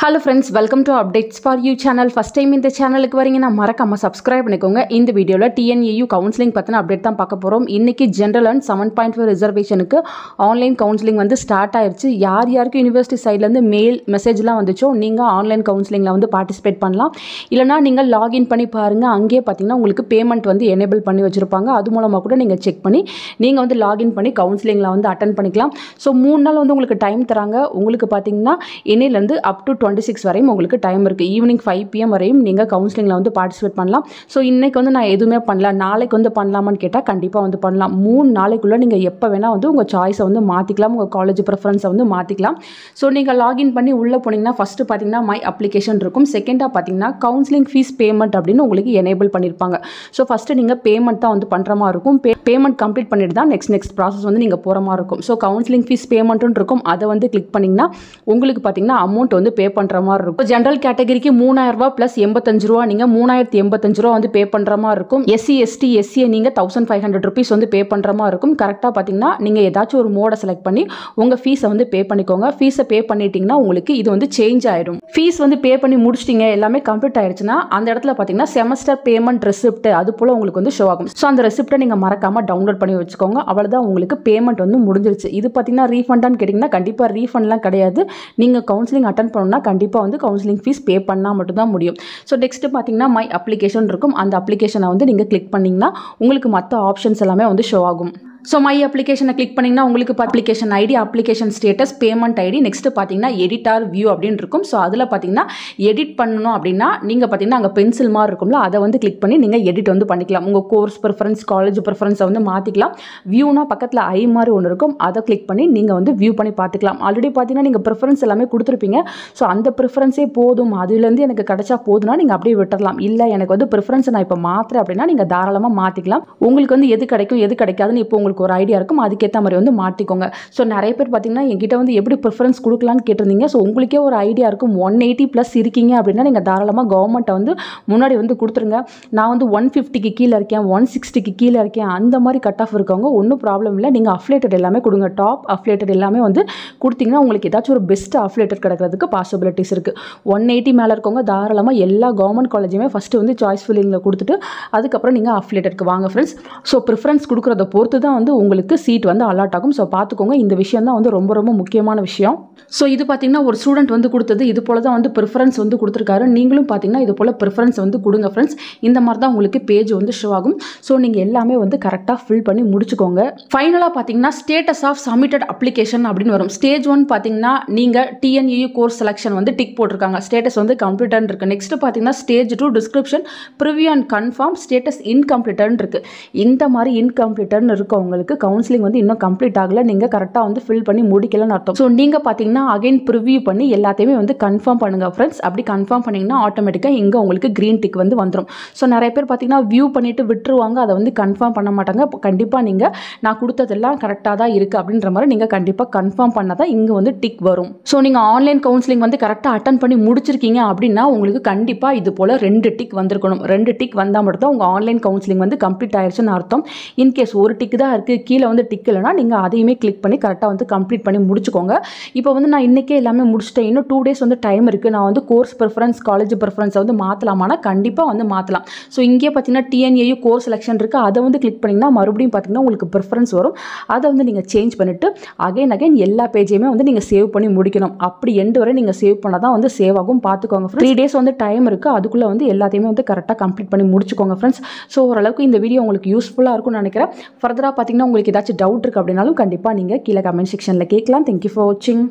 Hello friends, welcome to Updates for You channel. First time இந்த சேனலுக்கு வரீங்கன்னா மறக்காம subscribe பண்ணிக்கோங்க. இந்த வீடியோல TNAU கவுன்சிலிங் பத்தின அப்டேட் தான் பார்க்க போறோம். இன்னைக்கு ஜெனரல் அண்ட் 7.5 ரிசர்வேஷனுக்கு ஆன்லைன் கவுன்சிலிங் வந்து ஸ்டார்ட் ஆயிருச்சு. யாருக்கு யுனிவர்சிட்டி சைடுல இருந்து மெயில் மெசேஜ்லாம் வந்துச்சோ நீங்க ஆன்லைன் கவுன்சிலிங்ல வந்து பார்ட்டிசிபேட் பண்ணலாம். இல்லனா நீங்க லாகின் பண்ணி பாருங்க. அங்கேயே பாத்தீங்கன்னா உங்களுக்கு பேமெண்ட் வந்து எனேபிள் பண்ணி வச்சிருப்பாங்க. அது மூலமா கூட நீங்க செக் பண்ணி நீங்க வந்து லாகின் பண்ணி கவுன்சிலிங்ல வந்து அட்டெண்ட் பண்ணிக்கலாம். சோ 3 நாள் வந்து உங்களுக்கு டைம் தராங்க. உங்களுக்கு பாத்தீங்கன்னா இன்னையில இருந்து அப் டு 26 வரையும் உங்களுக்கு டைம் இருக்கு. ஈவினிங் 5 PM வரையும் நீங்க கவுன்சிலிங்ல வந்து பார்ட்டிசிபேட் பண்ணலாம். சோ இன்னைக்கு வந்து நான் எதுவுமே பண்ணல, நாளைக்கு வந்து பண்ணலாமான்னு கேட்டா கண்டிப்பா வந்து பண்ணலாம். 3 நாளைக்குள்ள நீங்க எப்ப வேணா வந்து உங்க சாய்ஸை வந்து மாத்திக்கலாம், உங்க காலேஜ் ப்ரிஃபரன்ஸை வந்து மாத்திக்கலாம். சோ நீங்க லாகின் பண்ணி உள்ள போனீங்கன்னா ஃபர்ஸ்ட் பாத்தீங்கன்னா மை அப்ளிகேஷன் இருக்கும். செகண்டா பாத்தீங்கன்னா கவுன்சிலிங் ஃபீஸ் பேமெண்ட் அப்படின்னு உங்களுக்கு எனேபிள் பண்ணிருப்பாங்க. சோ ஃபர்ஸ்ட் நீங்க பேமெண்ட் தான் வந்து பண்ற மாதிரி இருக்கும். பேமெண்ட் கம்ப்ளீட் பண்ணிட்டு தான் நெக்ஸ்ட் ப்ராசஸ் வந்து நீங்க போற மாதிரி இருக்கும். சோ கவுன்சிலிங் ஃபீஸ் பேமெண்ட்னு இருக்கும். அதை வந்து கிளிக் பண்ணீங்கன்னா உங்களுக்கு பாத்தீங்கன்னா அமௌண்ட் வந்து பே பண்ற மாதிரி இருக்கும். ஜெனரல் கேட்டகரிக்கு 3000 ரூபாய் பிளஸ் 85 ரூபாய், நீங்க 3085 ரூபாய் வந்து பே பண்ற மாதிரி இருக்கும். SC ST SC நீங்க 1500 rupees வந்து பே பண்ற மாதிரி இருக்கும். கரெக்டா பாத்தீங்கன்னா நீங்க ஏதாச்சும் ஒரு மோட செலக்ட் பண்ணி உங்க ஃபீஸை வந்து பே பண்ணிக்கோங்க. ஃபீஸை பே பண்ணிட்டீங்கன்னா உங்களுக்கு இது வந்து சேஞ்ச் ஆயிடும். ஃபீஸ் வந்து பே பண்ணி முடிச்சிட்டீங்க, எல்லாமே கம்ப்ளீட் ஆயிடுச்சுன்னா அந்த இடத்துல பாத்தீங்கன்னா செமஸ்டர் பேமெண்ட் ரெசிப்ட் அது போல உங்களுக்கு வந்து ஷோ ஆகும். ஸோ அந்த ரெசிப்டை நீங்க மறக்காம டவுன்லோட் பண்ணி வச்சுக்கோங்க. அவ்வளவுதான், உங்களுக்கு பேமெண்ட் வந்து முடிஞ்சிருச்சு. இது பாத்தீங்கன்னா ரீஃபண்டான்னு கேட்டீங்கன்னா கண்டிப்பா ரீஃபண்ட்லாம் கிடையாது. நீங்க கவுன்சிலிங் அட்டெண்ட் பண்ணணும்னா கண்டிப்பா வந்து கவுன்சிலிங் ஃபீஸ் பே பண்ணா மட்டும் தான் முடியும். ஸோ நெக்ஸ்ட் பாத்தீங்கன்னா மை அப்ளிகேஷன் இருக்கும். அந்த அப்ளிகேஷனை வந்து நீங்க கிளிக் பண்ணீங்கன்னா உங்களுக்கு மற்ற ஆப்ஷன்ஸ் எல்லாமே வந்து ஷோ ஆகும். ஸோ மை அப்ளிகேஷனை கிளிக் பண்ணிங்கன்னா உங்களுக்கு application ID, application status, payment ID, next பார்த்தீங்கன்னா எடிட்டார் வியூ அப்படின்னு இருக்கும். ஸோ அதில் பார்த்தீங்கன்னா எடிட் பண்ணணும் அப்படின்னா நீங்கள் பார்த்தீங்கன்னா அங்கே பென்சில் மாதிரி இருக்கும்ல, அதை வந்து கிளிக் பண்ணி நீங்கள் எடிட் வந்து பண்ணிக்கலாம். உங்கள் கோர்ஸ் ப்ரிஃபரன்ஸ், காலேஜ் ப்ரிஃபரன்ஸை வந்து மாற்றிக்கலாம். வியூனா பக்கத்தில் ஐ மாதிரி ஒன்று இருக்கும், அதை கிளிக் பண்ணி நீங்கள் வந்து வியூ பண்ணி பார்த்துக்கலாம். ஆல்ரெடி பார்த்தீங்கன்னா நீங்கள் ப்ரிஃபரன்ஸ் எல்லாமே கொடுத்துருப்பீங்க. ஸோ அந்த ப்ரிஃபரன்ஸே போதும், அதுலேருந்து எனக்கு கிடைச்சா போதும்னா நீங்கள் அப்படியே விட்டுறலாம். இல்லை எனக்கு வந்து ப்ரிஃபரன்ஸை நான் இப்போ மாற்றுறேன் அப்படின்னா நீங்கள் தாராளமாக மாற்றிக்கலாம். உங்களுக்கு வந்து எது கிடைக்கும் எது கிடைக்காதுன்னு இப்போ உங்களுக்கு ஒரு ஐடியா இருக்கும், அதுக்கேற்ற மாதிரி வந்து மாற்றிக்கோங்க. ஸோ நிறைய பேர் பார்த்தீங்கன்னா என்கிட்ட வந்து எப்படி ப்ரிஃபரன்ஸ் கொடுக்கலான்னு கேட்டிருந்தீங்க. ஸோ உங்களுக்கே ஒரு ஐடியா இருக்கும். 180+ இருக்கீங்க அப்படின்னா நீங்கள் தாராளமாக கவர்மெண்ட்டை வந்து முன்னாடி வந்து கொடுத்துருங்க. நான் வந்து 150க்கு கீழே இருக்கேன், 160க்கு கீழே இருக்கேன், அந்த மாதிரி கட் ஆஃப் இருக்கவங்க ஒன்றும் ப்ராப்ளம் இல்லை. நீங்கள் அஃபிலேட்டட் எல்லாமே கொடுங்க. டாப் அஃபிலேட்டட் எல்லாமே வந்து கொடுத்தீங்கன்னா உங்களுக்கு ஏதாச்சும் ஒரு பெஸ்ட் அஃபிலேட்டட் கிடைக்கிறதுக்கு பாசிபிலிட்டிஸ் இருக்குது. 180 மேலே இருக்கவங்க தாராளமாக எல்லா கவர்மெண்ட் காலேஜுமே ஃபஸ்ட்டு வந்து சாய்ஸ் ஃபில்லிங்கில் கொடுத்துட்டு அதுக்கப்புறம் நீங்கள் அஃபிலேட்டட்க்கு வாங்க ஃப்ரெண்ட்ஸ். ஸோ ப்ரிஃபரன்ஸ் கொடுக்குறத பொறுத்து தான் வந்து உங்களுக்கு சீட் வந்து அலாட் ஆகும். ஸோ பார்த்துக்கோங்க, இந்த விஷயம் தான் வந்து ரொம்ப முக்கியமான விஷயம். ஸோ இது பார்த்தீங்கன்னா ஒரு ஸ்டூடெண்ட் வந்து கொடுத்தது இது போல தான் வந்து ப்ரிஃபரன்ஸ் வந்து கொடுத்துருக்காரு. நீங்களும் பார்த்தீங்கன்னா இது போல் ப்ரிஃபரன்ஸ் வந்து கொடுங்க ஃப்ரெண்ட்ஸ். இந்த மாதிரி தான் உங்களுக்கு பேஜ் வந்து ஷோ ஆகும். ஸோ நீங்கள் எல்லாமே வந்து கரெக்டாக ஃபில் பண்ணி முடிச்சுக்கோங்க. ஃபைனலாக பார்த்தீங்கன்னா ஸ்டேட்டஸ் ஆஃப் சப்மிட்டட் அப்ளிகேஷன் அப்படின்னு வரும். ஸ்டேஜ் 1 பார்த்தீங்கன்னா நீங்கள் TNAU கோர்ஸ் செலெக்ஷன் வந்து டிக் போட்டிருக்காங்க, ஸ்டேட்டஸ் வந்து கம்ப்ளீட்டட் இருக்கு. நெக்ஸ்ட் பார்த்தீங்கன்னா stage 2 description preview and confirm status incompleted இருக்கு. இந்த மாதிரி இன்கம்ப்ளீட்டட் இருக்கவங்களுக்கு கவுன்சிலிங் வந்து இன்னும் கம்ப்ளீட் ஆகல, நீங்க கரெக்டாக வந்து ஃபில் பண்ணி முடிக்கலன்னு அர்த்தம். ஸோ நீங்க பார்த்தீங்கன்னா அகைன் ப்ரிவ்யூ பண்ணி எல்லாத்தையுமே வந்து கன்ஃபார்ம் பண்ணுங்க ஃப்ரெண்ட்ஸ். அப்படி கன்ஃபார்ம் பண்ணீங்கன்னா ஆட்டோமேட்டிக்காக இங்கே உங்களுக்கு கிரீன் டிக் வந்து வந்துடும். ஸோ நிறைய பேர் பார்த்தீங்கன்னா வியூ பண்ணிட்டு விட்டுருவாங்க, அதை வந்து கன்ஃபார்ம் பண்ண மாட்டாங்க. கண்டிப்பாக நீங்கள் நான் கொடுத்ததெல்லாம் கரெக்டாக தான் இருக்குது அப்படின்ற மாதிரி நீங்கள் கண்டிப்பாக கன்ஃபார்ம் பண்ணால் தான் இங்கே வந்து டிக் வரும். ஸோ நீங்கள் ஆன்லைன் கவுன்சிலிங் வந்து கரெக்டாக அட்டன் பண்ணி முடிச்சிருக்கீங்க அப்படின்னா உங்களுக்கு கண்டிப்பாக இது போல் 2 டிக் வந்திருக்கணும். 2 டிக் வந்தால் மட்டும் தான் உங்கள் ஆன்லைன் கவுன்சிலிங் வந்து கம்ப்ளீட் ஆயிடுச்சுன்னு அர்த்தம். இன்கேஸ் ஒரு டிக் தான் இருக்குது, கீழே வந்து டிக் இல்லைனா நீங்கள் அதையுமே கிளிக் பண்ணி கரெக்டாக வந்து கம்ப்ளீட் பண்ணி முடிச்சுக்கோங்க. இப்போ வந்து நான் இன்றைக்கே எல்லாமே முடிச்சிட்டேன், இன்னும் 2 days வந்து டைம் இருக்குது. நான் வந்து கோர்ஸ் ப்ரிஃபரன்ஸ், காலேஜ் ப்ரிஃபரன்ஸை வந்து மாற்றலாமானா கண்டிப்பாக வந்து மாற்றலாம். ஸோ இங்கே பார்த்தீங்கன்னா TNAU கோர்ஸ் செலெக்ஷன் இருக்குது, அதை வந்து கிளிக் பண்ணிங்கன்னா மறுபடியும் பார்த்தீங்கன்னா உங்களுக்கு ப்ரிஃபரன்ஸ் வரும். அதை வந்து நீங்கள் சேஞ்ச் பண்ணிவிட்டு அகைன் எல்லா பேஜையுமே வந்து நீங்கள் சேவ் பண்ணி முடிக்கணும். அப்படி எண்டு வரை நீங்கள் சேவ் பண்ணால் தான் வந்து சேவ் ஆகும். பார்த்துக்கோங்க. 3 days வந்து டைம் இருக்குது, அதுக்குள்ளே வந்து எல்லாத்தையுமே வந்து கரெக்டாக கம்ப்ளீட் பண்ணி முடிச்சுக்கோங்க ஃப்ரெண்ட்ஸ். ஸோ ஓரளவுக்கு இந்த வீடியோ உங்களுக்கு யூஸ்ஃபுல்லாக இருக்கும்னு நினைக்கிறேன். ஃபர்தராக பார்த்தீங்கன்னா உங்களுக்கு ஏதாச்சும் டவுட் இருக்குது அப்படின்னாலும் கண்டிப்பாக நீங்கள் கீழே கமெண்ட் செக்ஷனில் கேட்கலாம். தேங்க்யூ ஃபார் வாட்சிங்.